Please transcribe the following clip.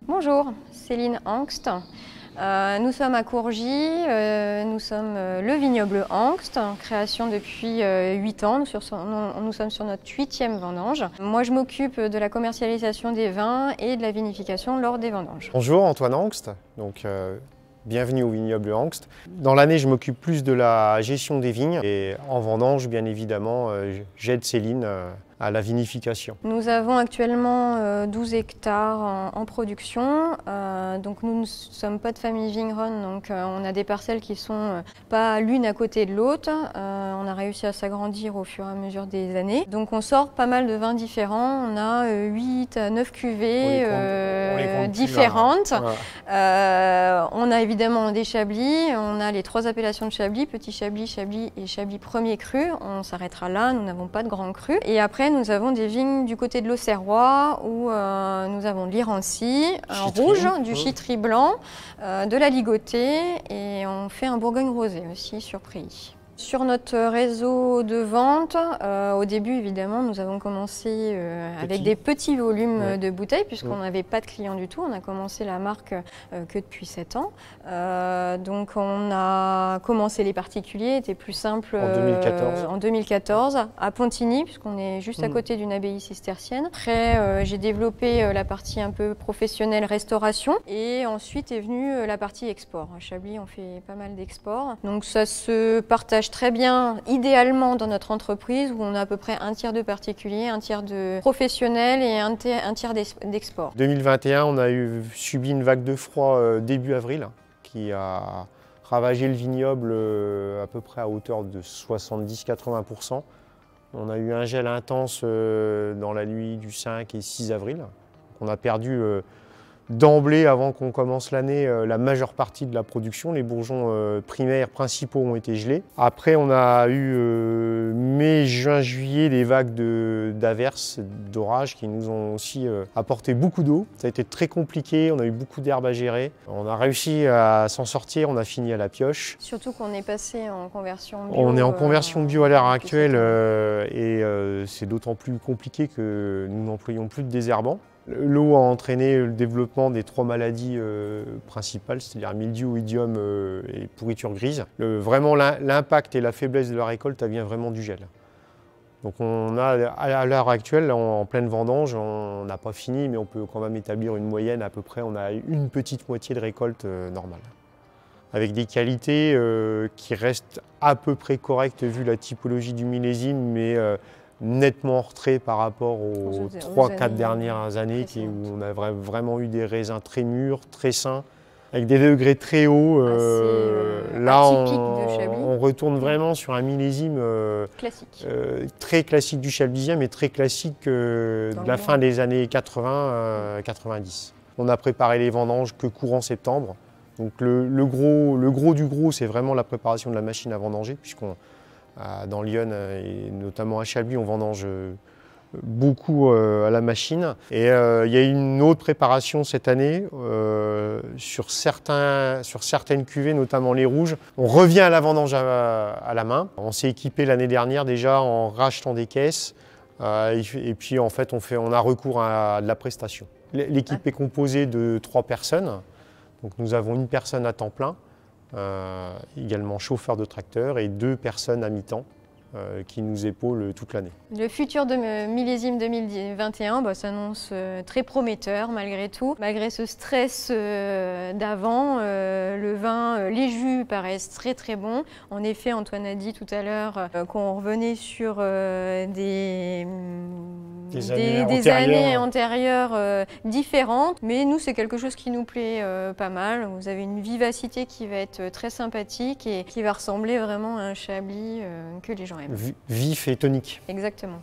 Bonjour, Céline Angst. Nous sommes à Courgy, nous sommes le vignoble Angst, création depuis 8 ans, nous sommes sur notre 8e vendange. Moi je m'occupe de la commercialisation des vins et de la vinification lors des vendanges. Bonjour, Antoine Angst, bienvenue au vignoble Angst. Dans l'année je m'occupe plus de la gestion des vignes et en vendange bien évidemment j'aide Céline à la vinification. Nous avons actuellement 12 hectares en production, donc nous ne sommes pas de famille vigneronne, donc on a des parcelles qui sont pas l'une à côté de l'autre. On a réussi à s'agrandir au fur et à mesure des années. Donc on sort pas mal de vins différents, on a 8 à 9 cuvées différentes. Voilà. On a évidemment des chablis, on a les 3 appellations de chablis, petit chablis, chablis et chablis premier cru. On s'arrêtera là, nous n'avons pas de grand cru. Et après nous avons des vignes du côté de l'Auxerrois où nous avons de l'Irancy, un rouge, du Chytry blanc, de la Ligotée et on fait un Bourgogne rosé aussi sur Préy. Sur notre réseau de vente, au début évidemment nous avons commencé avec des petits volumes de bouteilles puisqu'on n'avait pas de clients du tout. On a commencé la marque que depuis 7 ans. Donc on a commencé les particuliers, c'était plus simple en 2014 à Pontigny puisqu'on est juste à côté d'une abbaye cistercienne. Après j'ai développé la partie un peu professionnelle restauration et ensuite est venue la partie export. À Chablis on fait pas mal d'export. Donc ça se partage très bien, idéalement dans notre entreprise où on a à peu près un tiers de particuliers, un tiers de professionnels et un tiers d'export. 2021, on a subi une vague de froid début avril qui a ravagé le vignoble à peu près à hauteur de 70-80%. On a eu un gel intense dans la nuit du 5 et 6 avril. On a perdu d'emblée, avant qu'on commence l'année, la majeure partie de la production. Les bourgeons primaires principaux ont été gelés. Après, on a eu mai, juin, juillet des vagues d'averses, d'orages qui nous ont aussi apporté beaucoup d'eau. Ça a été très compliqué, on a eu beaucoup d'herbes à gérer. On a réussi à s'en sortir, on a fini à la pioche. Surtout qu'on est passé en conversion bio. On est en conversion bio à l'heure actuelle et c'est d'autant plus compliqué que nous n'employons plus de désherbants. L'eau a entraîné le développement des 3 maladies principales, c'est-à-dire mildiou, oïdium et pourriture grise. Vraiment l'impact et la faiblesse de la récolte vient vraiment du gel. Donc on a à l'heure actuelle, en pleine vendange, on n'a pas fini, mais on peut quand même établir une moyenne à peu près. On a une petite moitié de récolte normale. Avec des qualités qui restent à peu près correctes vu la typologie du millésime, mais nettement en retrait par rapport aux 3-4 dernières années où on a vraiment eu des raisins très mûrs, très sains, avec des degrés très hauts. Là, on retourne vraiment sur un millésime classique. Très classique du chablisien, mais très classique de la fin des années 80-90. On a préparé les vendanges que courant septembre. Donc le gros du gros, c'est vraiment la préparation de la machine à vendanger, puisqu'on dans Lyon et notamment à Chablis, on vendange beaucoup à la machine. Et il y a une autre préparation cette année sur certaines cuvées, notamment les rouges. On revient à la vendange à la main. On s'est équipé l'année dernière déjà en rachetant des caisses. Et puis en fait, on a recours à de la prestation. L'équipe est composée de 3 personnes. Donc nous avons une personne à temps plein. Également chauffeur de tracteur et 2 personnes à mi-temps qui nous épaulent toute l'année. Le futur de millésime 2021 s'annonce très prometteur malgré tout. Malgré ce stress d'avant, le vin, les jus paraissent très bons. En effet, Antoine a dit tout à l'heure qu'on revenait sur des années antérieures différentes, mais nous c'est quelque chose qui nous plaît pas mal. Vous avez une vivacité qui va être très sympathique et qui va ressembler vraiment à un Chablis que les gens aiment. Vif et tonique. Exactement.